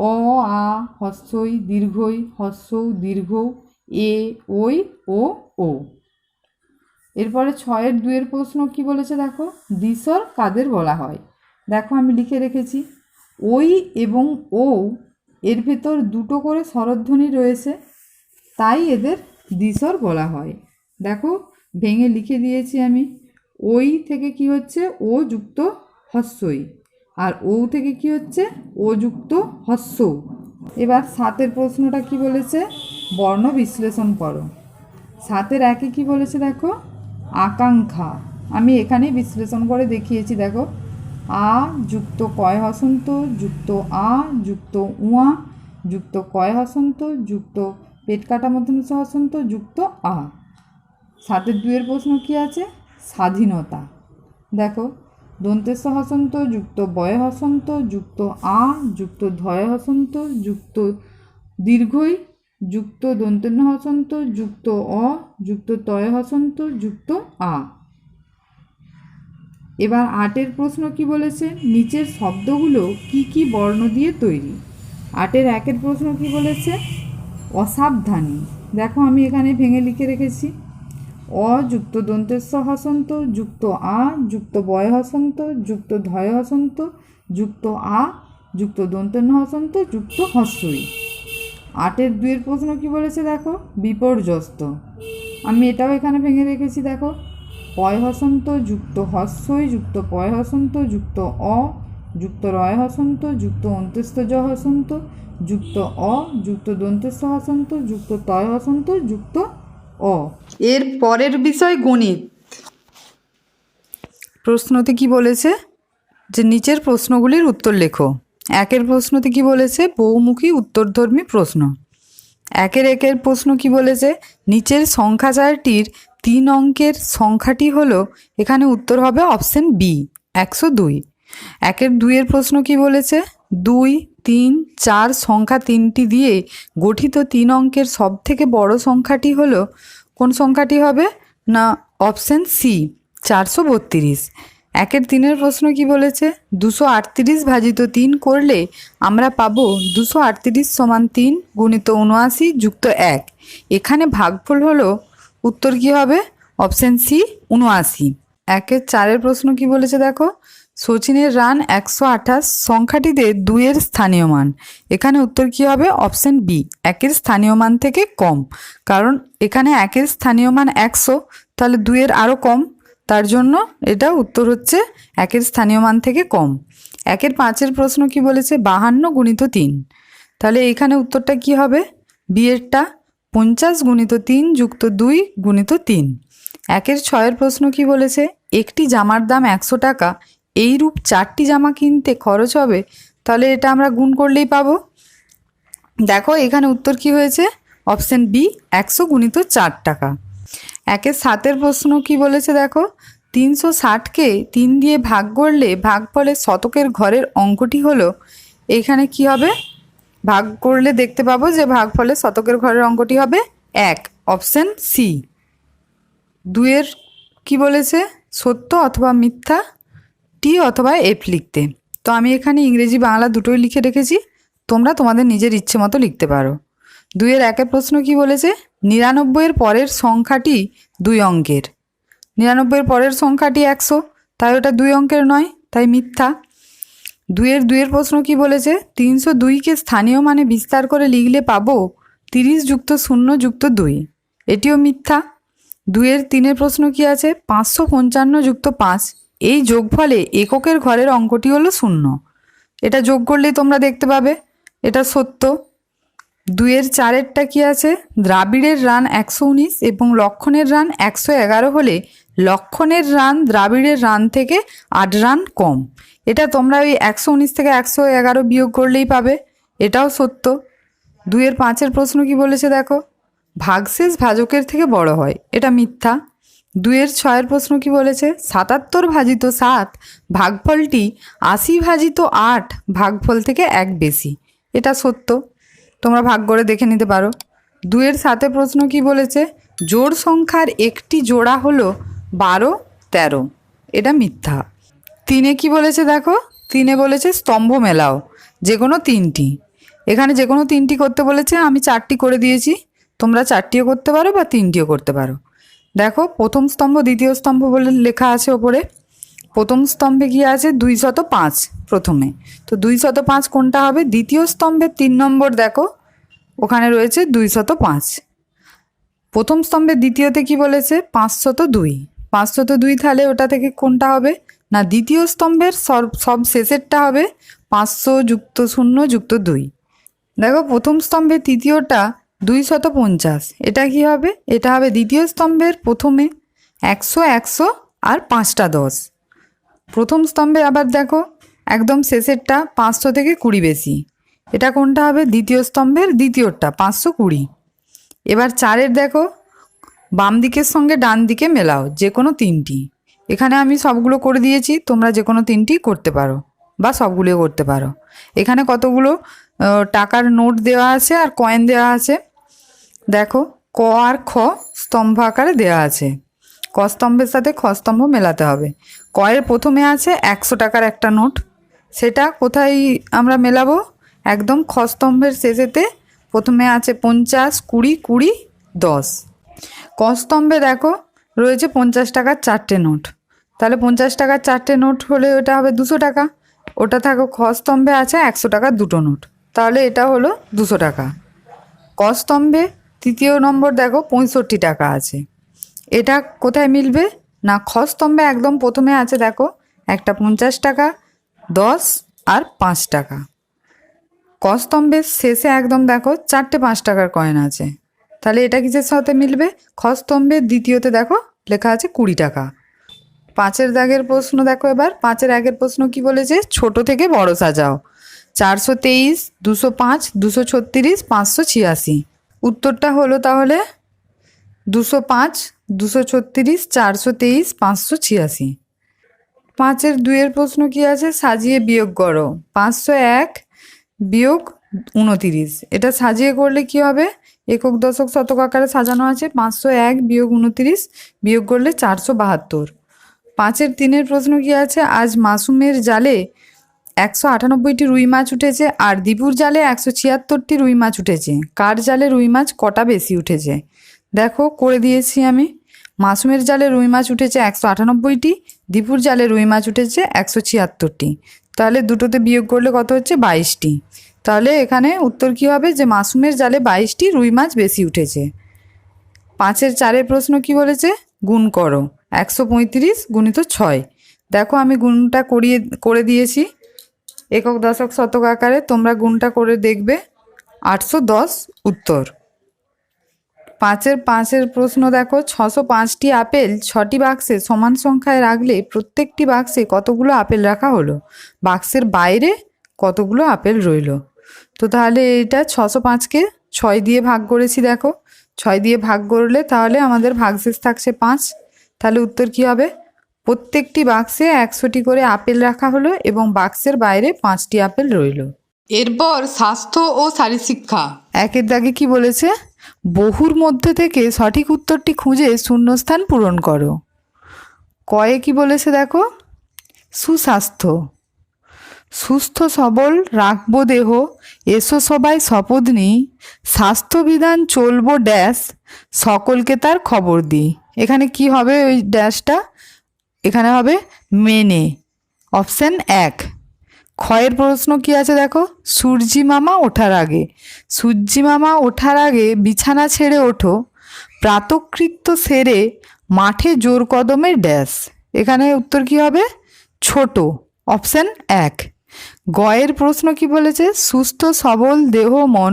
অ আ হস্যই দীর্ঘই হস্য দীর্ঘ এ ওই ও ও। এরপরে ছয়ের দুয়ের প্রশ্ন কি বলেছে, দেখো দ্বিস্বর কাদের বলা হয়। দেখো আমি লিখে রেখেছি, ওই এবং ও এর ভেতর দুটো করে স্বরধ্বনি রয়েছে, তাই এদের দ্বিস্বর বলা হয়। দেখো ভেঙে লিখে দিয়েছি আমি, ওই থেকে কি হচ্ছে ও যুক্ত হস্যই, আর ও থেকে কি হচ্ছে ও যুক্ত হস্য। এবার সাতের প্রশ্নটা কি বলেছে, বর্ণ বিশ্লেষণ করো। সাতের একে কি বলেছে, দেখো আকাঙ্ক্ষা। আমি এখানে বিশ্লেষণ করে দেখিয়েছি, দেখো আ যুক্ত কয় হসন্ত যুক্ত আ যুক্ত উয়া যুক্ত কয় হসন্ত যুক্ত পেট কাটা মধ্যস্থ হসন্ত যুক্ত আ। সাতের দুয়ের প্রশ্ন কি আছে, স্বাধীনতা। দেখো দন্তেস্থ হসন্ত যুক্ত বয় হসন্ত যুক্ত আ যুক্ত ধয় হসন্ত যুক্ত দীর্ঘই যুক্ত দন্তেন্য হসন্ত যুক্ত অ যুক্ত তয় হসন্ত যুক্ত আ। এবার আটের প্রশ্ন কি বলেছে, নিচের শব্দগুলো কি কি বর্ণ দিয়ে তৈরি। আটের একের প্রশ্ন কি বলেছে, অসাবধানী। দেখো আমি এখানে ভেঙে লিখে রেখেছি, অ যুক্ত দন্তেস্ব হসন্ত যুক্ত আ যুক্ত বয় হসন্ত যুক্ত ধয় হসন্ত যুক্ত আ যুক্ত দন্তেন্য হসন্ত যুক্ত হস্যই। আটের দুয়ের প্রশ্ন কি বলেছে, দেখো বিপর্যস্ত। আমি এটাও এখানে ভেঙে রেখেছি, দেখো পয় হসন্ত যুক্ত হস্যই যুক্ত পয় হসন্ত যুক্ত অ যুক্ত রয় হসন্ত যুক্ত অন্ত্যেস্থ জ হসন্ত যুক্ত অ যুক্ত দন্তেস্থ হসন্ত যুক্ত তয় হসন্ত যুক্ত অ। এর পরের বিষয় গণিত। প্রশ্নতে কি বলেছে, যে নিচের প্রশ্নগুলির উত্তর লেখো। একের প্রশ্নতে কি বলেছে, বহুমুখী উত্তরধর্মী প্রশ্ন। একের প্রশ্ন কি বলেছে, নিচের সংখ্যা চারটির 3 অঙ্কের সংখ্যাটি হলো, এখানে উত্তর হবে অপশন বি 102। একের দুইয়ের প্রশ্ন কি বলেছে, 2, 3, 4 সংখ্যা তিনটি দিয়ে গঠিত 3 অঙ্কের সব থেকে বড় সংখ্যাটি হলো, কোন সংখ্যাটি হবে না অপশন সি 432। একের তিনের প্রশ্ন কি বলেছে, 238 ভাজিত 3 করলে আমরা পাবো 238 সমান 3 গুণিত 79 যুক্ত 1। এখানে ভাগফল হলো, উত্তর কি হবে অপশন সি 79। একের চারের প্রশ্ন কি বলেছে, দেখো সচিনের রান 128 সংখ্যাটিতে 2 এর স্থানীয় মান। এখানে উত্তর কি হবে অপশন বি 1 এর স্থানীয় মান থেকে কম, কারণ এখানে 1 এর স্থানীয় মান 100, তাহলে 2 এর আরও কম, তার জন্য এটা উত্তর হচ্ছে 1 এর স্থানীয় মান থেকে কম। একের পাঁচের প্রশ্ন কি বলেছে, 52 গুণিত 3, তাহলে এখানে উত্তরটা কি হবে বি এরটা 50 গুণিত 3 যুক্ত 2 গুণিত 3। একের ছয়ের প্রশ্ন কি বলেছে, একটি জামার দাম 100 টাকা, এইরূপ 4টি জামা কিনতে খরচ হবে, তাহলে এটা আমরা গুণ করলেই পাবো। দেখো এখানে উত্তর কি হয়েছে, অপশন বি 100 গুণিত 4 টাকা। 1-7 প্রশ্ন কি বলেছে দেখো, 360কে 3 দিয়ে ভাগ করলে ভাগফলের শতকের ঘরের অঙ্কটি হলো, এখানে কি হবে, ভাগ করলে দেখতে পাবো যে ভাগফলের শতকের ঘরের অঙ্কটি হবে 1, অপশন সি। 2 কি বলেছে, সত্য অথবা মিথ্যা, টি অথবা এফ লিখতে। তো আমি এখানে ইংরেজি বাংলা দুটোই লিখে রেখেছি, তোমরা তোমাদের নিজের ইচ্ছে মতো লিখতে পারো। 2-1 প্রশ্ন কি বলেছে, 99-এর পরের সংখ্যাটি 2 অঙ্কের। 99-এর পরের সংখ্যাটি 100, তাই ওটা 2 অঙ্কের নয়, তাই মিথ্যা। 2-2 প্রশ্ন কি বলেছে, 302কে স্থানীয় মানে বিস্তার করে লিখলে পাবো 30 যুক্ত 0 যুক্ত 2, এটিও মিথ্যা। 2-3 প্রশ্ন কি আছে, 555 যুক্ত 5, এই যোগফলে এককের ঘরের অঙ্কটি হলো 0, এটা যোগ করলেই তোমরা দেখতে পাবে, এটা সত্য। 2-4 কি আছে, দ্রাবিড়ের রান 119 এবং লক্ষণের রান 111 হলে লক্ষণের রান দ্রাবিড়ের রান থেকে 8 রান কম, এটা তোমরা ওই 119 থেকে 111 বিয়োগ করলেই পাবে, এটাও সত্য। 2-5 প্রশ্ন কি বলেছে দেখো, ভাগশেষ ভাজকের থেকে বড় হয়, এটা মিথ্যা। 2-6 প্রশ্ন কি বলেছে, 77 ভাজিত 7 ভাগফলটি 80 ভাজিত 8 ভাগফল থেকে 1 বেশি, এটা সত্য, তোমরা ভাগ করে দেখে নিতে পারো। 2-7 প্রশ্ন কি বলেছে, জোড় সংখ্যার একটি জোড়া হলো 12, 13, এটা মিথ্যা। 3 কি বলেছে দেখো, 3 বলেছে স্তম্ভ মেলাও যে কোনো 3টি, এখানে যে কোনো 3টি করতে বলেছে, আমি 4টি করে দিয়েছি, তোমরা 4টিও করতে পারো বা 3টিও করতে পারো। দেখো প্রথম স্তম্ভ দ্বিতীয় স্তম্ভ বলে লেখা আছে ওপরে, প্রথম স্তম্ভে গিয়ে আছে 205 প্রথমে, তো 205 কোনটা হবে, দ্বিতীয় স্তম্ভের 3 নম্বর দেখো ওখানে রয়েছে 205। প্রথম স্তম্ভের দ্বিতীয়তে কি বলেছে, 502, 502 তাহলে ওটা থেকে কোনটা হবে না, দ্বিতীয় স্তম্ভের সব শেষেরটা হবে 500 যুক্ত 0 যুক্ত 2। দেখো প্রথম স্তম্ভের তৃতীয়টা 250, এটা কি হবে, এটা হবে দ্বিতীয় স্তম্ভের প্রথমে 100 100 আর 5টা 10। প্রথম স্তম্ভে আবার দেখো একদম শেষেরটা 500 থেকে 20 বেশি, এটা কোনটা হবে, দ্বিতীয় স্তম্ভের দ্বিতীয়টা 520। এবার 4 দেখো বাম দিকের সঙ্গে ডান দিকে মেলাও যে কোনো 3টি, এখানে আমি সবগুলো করে দিয়েছি, তোমরা যে কোনো 3টি করতে পারো বা সবগুলো করতে পারো। এখানে কতগুলো টাকার নোট দেওয়া আছে আর কয়েন দেওয়া আছে, দেখো ক আর খ স্তম্ভ আকারে দেওয়া আছে, ক স্তম্ভের সাথে খ স্তম্ভ মেলাতে হবে। কয়ের প্রথমে আছে 100 টাকার একটা নোট, সেটা কোথায় আমরা মেলাবো, একদম খ স্তম্ভের শেষেতে প্রথমে আছে 50 20 20 10। ক স্তম্ভে দেখো রয়েছে 50 টাকার 4টে নোট, তাহলে 50 টাকার 4টে নোট হলে ওটা হবে 200 টাকা, ওটা থাকো খ স্তম্ভে আছে 100 টাকার 2টো নোট, তাহলে এটা হলো 200 টাকা। ক স্তম্ভে তৃতীয় নম্বর দেখো 65 টাকা আছে, এটা কোথায় মিলবে না, খ স্তম্ভে একদম প্রথমে আছে দেখো একটা 50 টাকা 10 আর 5 টাকা। ক স্তম্ভের শেষে একদম দেখো 4টে 5 টাকার কয়েন আছে, তাহলে এটা কিসের সাথে মিলবে, খ স্তম্ভের দ্বিতীয়তে দেখো লেখা আছে 20 টাকা। 5-এর প্রশ্ন দেখো, এবার 5-এর প্রশ্ন কি বলেছে, ছোট থেকে বড় সাজাও, 423 205 236 586, উত্তরটা হলো তাহলে 205 236 423 586। 5-2 প্রশ্ন কি আছে, সাজিয়ে বিয়োগ করো, 501 বিয়োগ 29, এটা সাজিয়ে করলে কি হবে, একক দশক শতক আকারে সাজানো আছে, 501 বিয়োগ 29 বিয়োগ করলে 472। 5-3 প্রশ্ন কি আছে, আজ মাসুমের জালে 198টি রুই মাছ উঠেছে আর দীপুর জালে 176টি রুই মাছ উঠেছে, কার জালে রুই মাছ কটা বেশি উঠেছে। দেখো করে দিয়েছি আমি, মাসুমের জালে রুই মাছ উঠেছে 198টি, দীপুর জালে রুই মাছ উঠেছে 176টি, তাহলে দুটোতে বিয়োগ করলে কত হচ্ছে 22টি, তাহলে এখানে উত্তর কি হবে যে মাসুমের জালে 22টি রুই মাছ বেশি উঠেছে। 5-4 প্রশ্ন কি বলেছে, গুণ করো, 135 গুণিত 6, দেখো আমি গুণটা করে দিয়েছি একক দশক শতক আকারে, তোমরা গুণটা করে দেখবে, 810 উত্তর। 5-5 প্রশ্ন দেখো, 605টি আপেল 6টি বাক্সে সমান সংখ্যায় রাখলে প্রত্যেকটি বাক্সে কতগুলো আপেল রাখা হলো, বাক্সের বাইরে কতগুলো আপেল রইল। তো তাহলে এটা 605কে 6 দিয়ে ভাগ করেছি, দেখো 6 দিয়ে ভাগ করলে তাহলে আমাদের ভাগশেষ থাকছে 5। তাহলে উত্তর কি হবে? প্রত্যেকটি বাক্সে 100টি করে আপেল রাখা হলো এবং বাক্সের বাইরে 5টি আপেল রইল। এরপর স্বাস্থ্য ও শারীরশিক্ষা। একের দাগে কি বলেছে? বহুর মধ্যে থেকে সঠিক উত্তরটি খুঁজে শূন্যস্থান পূরণ করো। কয়ে কি বলেছে দেখো? সুস্বাস্থ্য। সুস্থ সবল রাখবো দেহ, এসো সবাই শপথ নিই, স্বাস্থ্যবিধান চলবো ড্যাশ, সকলকে তার খবর দিই। এখানে কি হবে ওই ড্যাশটা? এখানে হবে মেনে। অপশান 1। ক্ষয়ের প্রশ্ন কি আছে দেখো? সূর্যি মামা ওঠার আগে। সূর্যি মামা ওঠার আগে বিছানা ছেড়ে ওঠো, প্রাতকৃত্য সেরে মাঠে জোর কদমে ড্যাশ। এখানে উত্তর কি হবে? ছোট। অপশান 1। গয়ের প্রশ্ন কি বলেছে? সুস্থ সবল দেহ মন,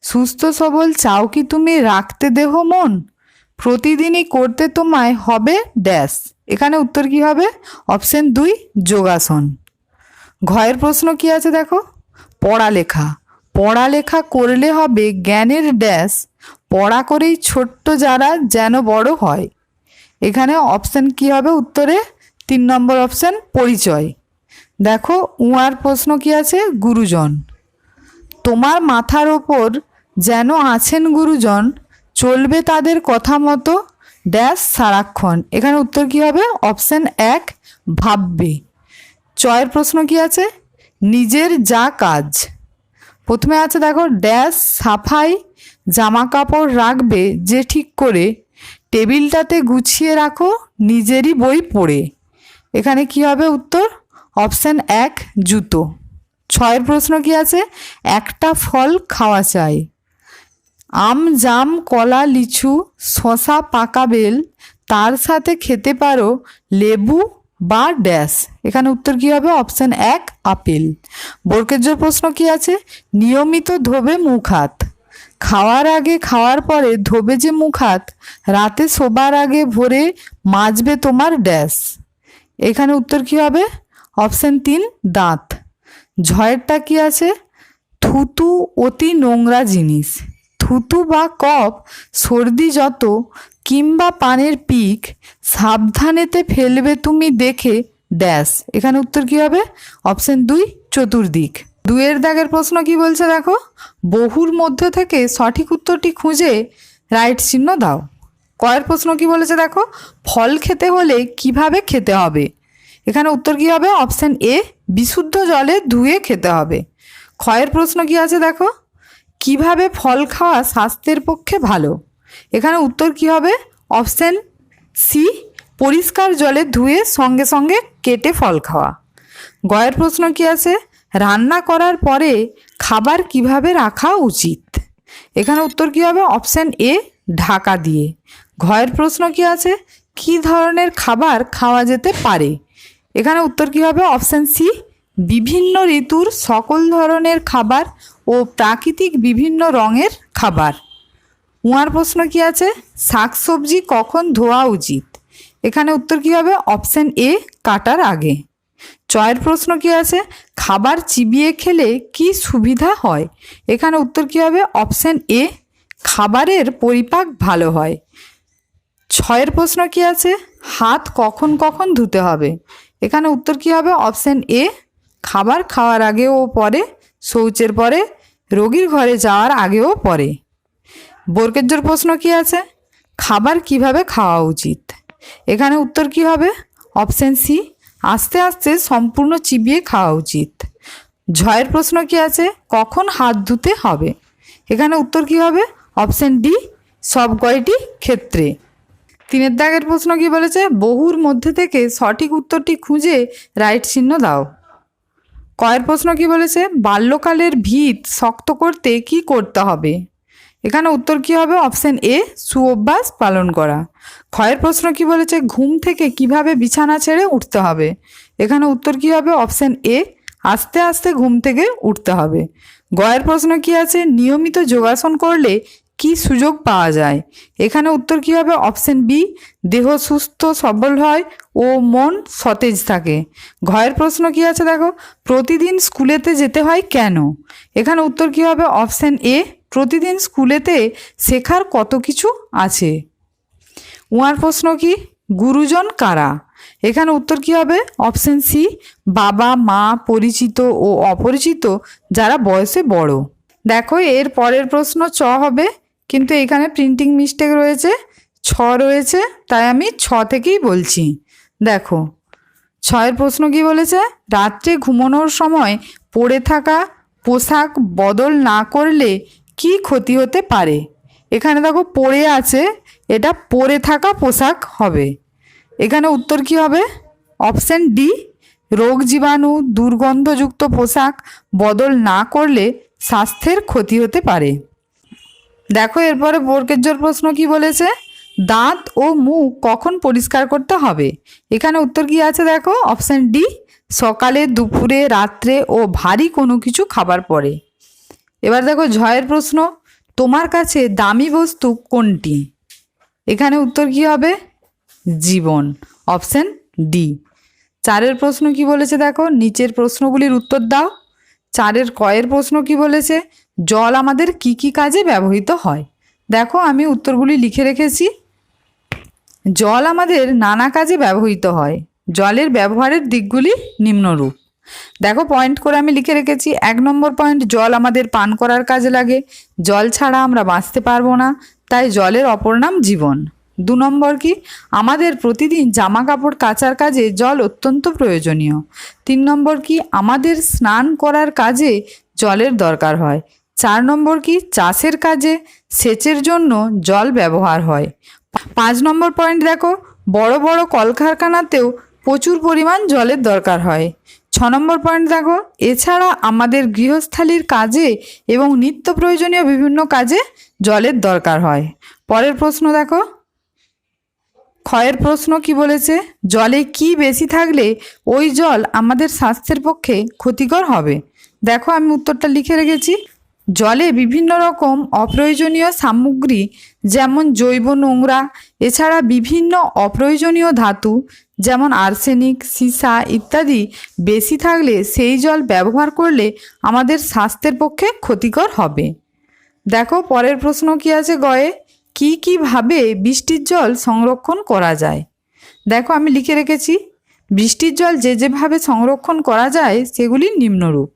সুস্থ সবল চাও কি তুমি রাখতে দেহ মন, প্রতিদিনই করতে তোমায় হবে ড্যাশ। এখানে উত্তর কি হবে? অপশান 2 যোগাসন। ঘয়ের প্রশ্ন কি আছে দেখো? পড়ালেখা। পড়ালেখা করলে হবে জ্ঞানের ড্যাশ, পড়া করেই ছোট্ট যারা যেন বড় হয়। এখানে অপশান কি হবে উত্তরে? 3 নম্বর অপশান পরিচয়। দেখো উয়ার প্রশ্ন কি আছে? গুরুজন। তোমার মাথার ওপর যেন আছেন গুরুজন, চলবে তাদের কথা মতো ড্যাশ সারাক্ষণ। এখানে উত্তর কি হবে? অপশান 1 ভাববে। চয়ের প্রশ্ন কি আছে? নিজের যা কাজ। প্রথমে আছে দেখো ড্যাশ সাফাই জামা কাপড় রাখবে যে ঠিক করে, টেবিলটাতে গুছিয়ে রাখো নিজেরই বই পড়ে। এখানে কি হবে উত্তর? অপশান 1 জুতো। ছয়ের প্রশ্ন কি আছে? একটা ফল খাওয়া চাই, আম জাম কলা লিচু শশা পাকা বেল, তার সাথে খেতে পারো লেবু বা ড্যাশ। এখানে উত্তর কি হবে? Option 1 apple. বর্গের প্রশ্ন কি আছে? নিয়মিত ধোবে মুখ হাত, খাওয়ার আগে খাওয়ার পরে ধোবে যে মুখ হাত, রাতে শোবার আগে ভোরে মাজবে তোমার ড্যাশ। এখানে উত্তর কি হবে? অপশান 3 দাঁত। ঝয়েরটা কি আছে? থুতু অতি নোংরা জিনিস, থুতু বা কফ সর্দি যত কিংবা পানের পিক, সাবধানেতে ফেলবে তুমি দেখে ড্যাশ। এখানে উত্তর কি হবে? অপশান 2 চতুর্দিক। 2 দাগের প্রশ্ন কি বলছে দেখো? বহুর মধ্য থেকে সঠিক উত্তরটি খুঁজে রাইট চিহ্ন দাও। কয়ের প্রশ্ন কি বলেছে দেখো? ফল খেতে হলে কিভাবে খেতে হবে। এখানে উত্তর কি হবে? অপশান এ বিশুদ্ধ জলে ধুয়ে খেতে হবে। ক্ষয়ের প্রশ্ন কি আছে দেখো? কিভাবে ফল খাওয়া স্বাস্থ্যের পক্ষে ভালো। এখানে উত্তর কি হবে? অপশান সি পরিষ্কার জলে ধুয়ে সঙ্গে সঙ্গে কেটে ফল খাওয়া। গয়ের প্রশ্ন কি আছে? রান্না করার পরে খাবার কিভাবে রাখা উচিত। এখানে উত্তর কি হবে? অপশান এ ঢাকা দিয়ে। ঘয়ের প্রশ্ন কি আছে? কি ধরনের খাবার খাওয়া যেতে পারে। এখানে উত্তর কি হবে? অপশান সি বিভিন্ন ঋতুর সকল ধরনের খাবার ও প্রাকৃতিক বিভিন্ন রঙের খাবার। উয়ার প্রশ্ন কি আছে? শাকসবজি কখন ধোয়া উচিত। এখানে উত্তর কি হবে? অপশান এ কাটার আগে। চয়ের প্রশ্ন কি আছে? খাবার চিবিয়ে খেলে কি সুবিধা হয়। এখানে উত্তর কি হবে? অপশান এ খাবারের পরিপাক ভালো হয়। ছয়ের প্রশ্ন কি আছে? হাত কখন কখন ধুতে হবে। এখানে উত্তর কি হবে? অপশান এ খাবার খাওয়ার আগে ও পরে, শৌচের পরে, রোগীর ঘরে যাওয়ার আগে ও পরে। বর্গের প্রশ্ন কি আছে? খাবার কিভাবে খাওয়া উচিত। এখানে উত্তর কি হবে? অপশান সি আস্তে আস্তে সম্পূর্ণ চিবিয়ে খাওয়া উচিত। ঝয়ের প্রশ্ন কি আছে? কখন হাত ধুতে হবে। এখানে উত্তর কি হবে? অপশান ডি সব কয়টি ক্ষেত্রে। 3 দাগের প্রশ্ন কি বলেছে? বহুর মধ্যে থেকে সঠিক উত্তরটি খুঁজে রাইট চিহ্ন দাও। কয়ের প্রশ্ন কি বলেছে? বাল্যকালের ভিত শক্ত করতে কি করতে হবে। এখানে উত্তর কি হবে? অপশান এ সুঅভ্যাস পালন করা। ক্ষয়ের প্রশ্ন কি বলেছে? ঘুম থেকে কিভাবে বিছানা ছেড়ে উঠতে হবে। এখানে উত্তর কি হবে? অপশান এ আস্তে আস্তে ঘুম থেকে উঠতে হবে। গয়ের প্রশ্ন কি আছে? নিয়মিত যোগাসন করলে কি সুযোগ পাওয়া যায়? এখানে উত্তর কী হবে? অপশন বি, দেহ সুস্থ সবল হয় ও মন সতেজ থাকে। ঘয়ের প্রশ্ন কি আছে দেখো, প্রতিদিন স্কুলেতে যেতে হয় কেন? এখানে উত্তর কী হবে? অপশন এ, প্রতিদিন স্কুলেতে শেখার কত কিছু আছে। উয়ার প্রশ্ন কি, গুরুজন কারা? এখানে উত্তর কী হবে? অপশন সি, বাবা মা, পরিচিত ও অপরিচিত যারা বয়সে বড়। দেখো এর পরের প্রশ্ন চ হবে, কিন্তু এখানে প্রিন্টিং মিস্টেক রয়েছে, ছ রয়েছে, তাই আমি ছ থেকেই বলছি। দেখো ছয়ের প্রশ্ন কি বলেছে, রাত্রে ঘুমানোর সময় পরে থাকা পোশাক বদল না করলে কি ক্ষতি হতে পারে? এখানে দেখো পরে আছে, এটা পরে থাকা পোশাক হবে। এখানে উত্তর কি হবে? অপশন ডি, রোগ জীবাণু দুর্গন্ধযুক্ত পোশাক বদল না করলে স্বাস্থ্যের ক্ষতি হতে পারে। দেখো এরপরে বর্গের জোর প্রশ্ন কি বলেছে, দাঁত ও মুখ কখন পরিষ্কার করতে হবে? এখানে উত্তর কি আছে দেখো, অপশন ডি, সকালে, দুপুরে, রাত্রে ও ভারী কোনো কিছু খাবার পরে। এবার দেখো ঝয়ের প্রশ্ন, তোমার কাছে দামি বস্তু কোনটি? এখানে উত্তর কি হবে? জীবন, অপশন ডি। চারের প্রশ্ন কি বলেছে দেখো, নিচের প্রশ্নগুলির উত্তর দাও। চারের কয়ের প্রশ্ন কি বলেছে, জল আমাদের কি কি কাজে ব্যবহৃত হয়? দেখো আমি উত্তরগুলি লিখে রেখেছি। জল আমাদের নানা কাজে ব্যবহৃত হয়। জলের ব্যবহারের দিকগুলি নিম্নরূপ। দেখো পয়েন্ট করে আমি লিখে রেখেছি। 1 নম্বর পয়েন্ট, জল আমাদের পান করার কাজে লাগে, জল ছাড়া আমরা বাঁচতে পারবো না, তাই জলের অপর নাম জীবন। 2 নম্বর কি, আমাদের প্রতিদিন জামা কাপড় কাচার কাজে জল অত্যন্ত প্রয়োজনীয়। 3 নম্বর কি, আমাদের স্নান করার কাজে জলের দরকার হয়। 4 নম্বর কি, চাষের কাজে সেচের জন্য জল ব্যবহার হয়। 5 নম্বর পয়েন্ট দেখো, বড় বড় কলকারখানাতেও প্রচুর পরিমাণ জলের দরকার হয়। 6 নম্বর পয়েন্ট দেখো, এছাড়া আমাদের গৃহস্থালির কাজে এবং নিত্য প্রয়োজনীয় বিভিন্ন কাজে জলের দরকার হয়। পরের প্রশ্ন দেখো, ক্ষয়ের প্রশ্ন কি বলেছে, জলে কি বেশি থাকলে ওই জল আমাদের স্বাস্থ্যের পক্ষে ক্ষতিকর হবে? দেখো আমি উত্তরটা লিখে রেখেছি। জলে বিভিন্ন রকম অপ্রয়োজনীয় সামগ্রী যেমন জৈব নোংরা, এছাড়া বিভিন্ন অপ্রয়োজনীয় ধাতু যেমন আর্সেনিক, সীসা ইত্যাদি বেশি থাকলে সেই জল ব্যবহার করলে আমাদের স্বাস্থ্যের পক্ষে ক্ষতিকর হবে। দেখো পরের প্রশ্ন কি আছে গয়ে, কীভাবে বৃষ্টির জল সংরক্ষণ করা যায়? দেখো আমি লিখে রেখেছি, বৃষ্টির জল যেভাবে সংরক্ষণ করা যায় সেগুলি নিম্নরূপ।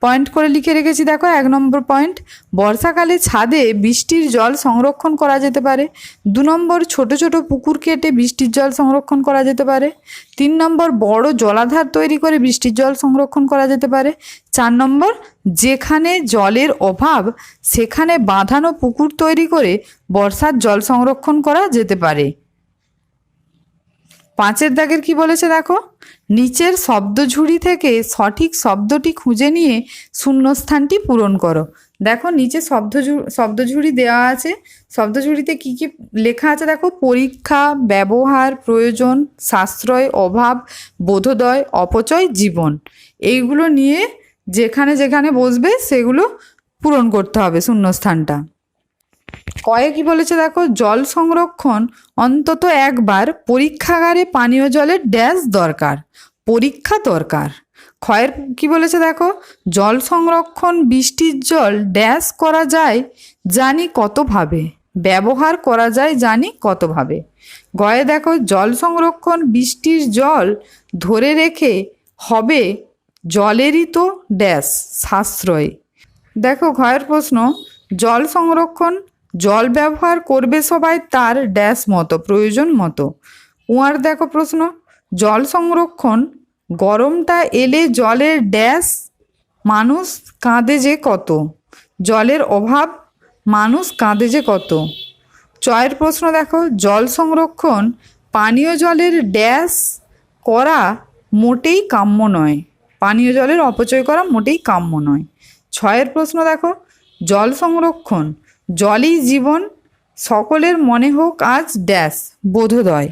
পয়েন্ট করে লিখে রেখেছি। দেখো 1 নম্বর পয়েন্ট, বর্ষাকালে ছাদে বৃষ্টির জল সংরক্ষণ করা যেতে পারে। 2 নম্বর, ছোট ছোট পুকুর কেটে বৃষ্টির জল সংরক্ষণ করা যেতে পারে। 3 নম্বর, বড় জলাধার তৈরি করে বৃষ্টির জল সংরক্ষণ করা যেতে পারে। 4 নম্বর, যেখানে জলের অভাব সেখানে বাঁধানো পুকুর তৈরি করে বর্ষার জল সংরক্ষণ করা যেতে পারে। 5-এর দাগের কি বলেছে দেখো, নিচের শব্দঝুড়ি থেকে সঠিক শব্দটি খুঁজে নিয়ে শূন্যস্থানটি পূরণ করো। দেখো নিচে শব্দঝুড়ি দেওয়া আছে, শব্দঝুড়িতে কি কি লেখা আছে দেখো, পরীক্ষা, ব্যবহার, প্রয়োজন, সাশ্রয়, অভাব, বোধোদয়, অপচয়, জীবন। এইগুলো নিয়ে যেখানে যেখানে বসবে সেগুলো পূরণ করতে হবে শূন্যস্থানটা। কয়ে কি বলেছে দেখো, জল সংরক্ষণ অন্তত একবার পরীক্ষাগারে পানীয় জলের ড্যাশ দরকার, পরীক্ষা দরকার। ক্ষয়ের কি বলেছে দেখো, জল সংরক্ষণ বৃষ্টির জল ড্যাশ করা যায় জানি কতভাবে, ব্যবহার করা যায় জানি কতভাবে। গয়ে দেখো, জল সংরক্ষণ বৃষ্টির জল ধরে রেখে হবে জলেরই তো ড্যাশ সাশ্রয়। দেখো ঘয়ের প্রশ্ন, জল সংরক্ষণ জল ব্যবহার করবে সবাই তার ড্যাশ মতো, প্রয়োজন মতো। উয়ার দেখো প্রশ্ন, জল সংরক্ষণ গরমটা এলে জলের ড্যাশ মানুষ কাঁদে যে কত, জলের অভাব মানুষ কাঁদে যে কত। চয়ের প্রশ্ন দেখো, জল সংরক্ষণ পানীয় জলের ড্যাশ করা মোটেই কাম্য নয়, পানীয় জলের অপচয় করা মোটেই কাম্য নয়। 6-এর প্রশ্ন দেখো, জল সংরক্ষণ জলই জীবন, সকলের মনে হোক আজ ড্যাশ বোধোদয়।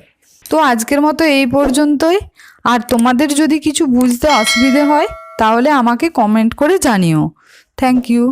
তো আজকের মতো এই পর্যন্তই। আর তোমাদের যদি কিছু বুঝতে অসুবিধে হয় তাহলে আমাকে কমেন্ট করে জানিও। Thank you.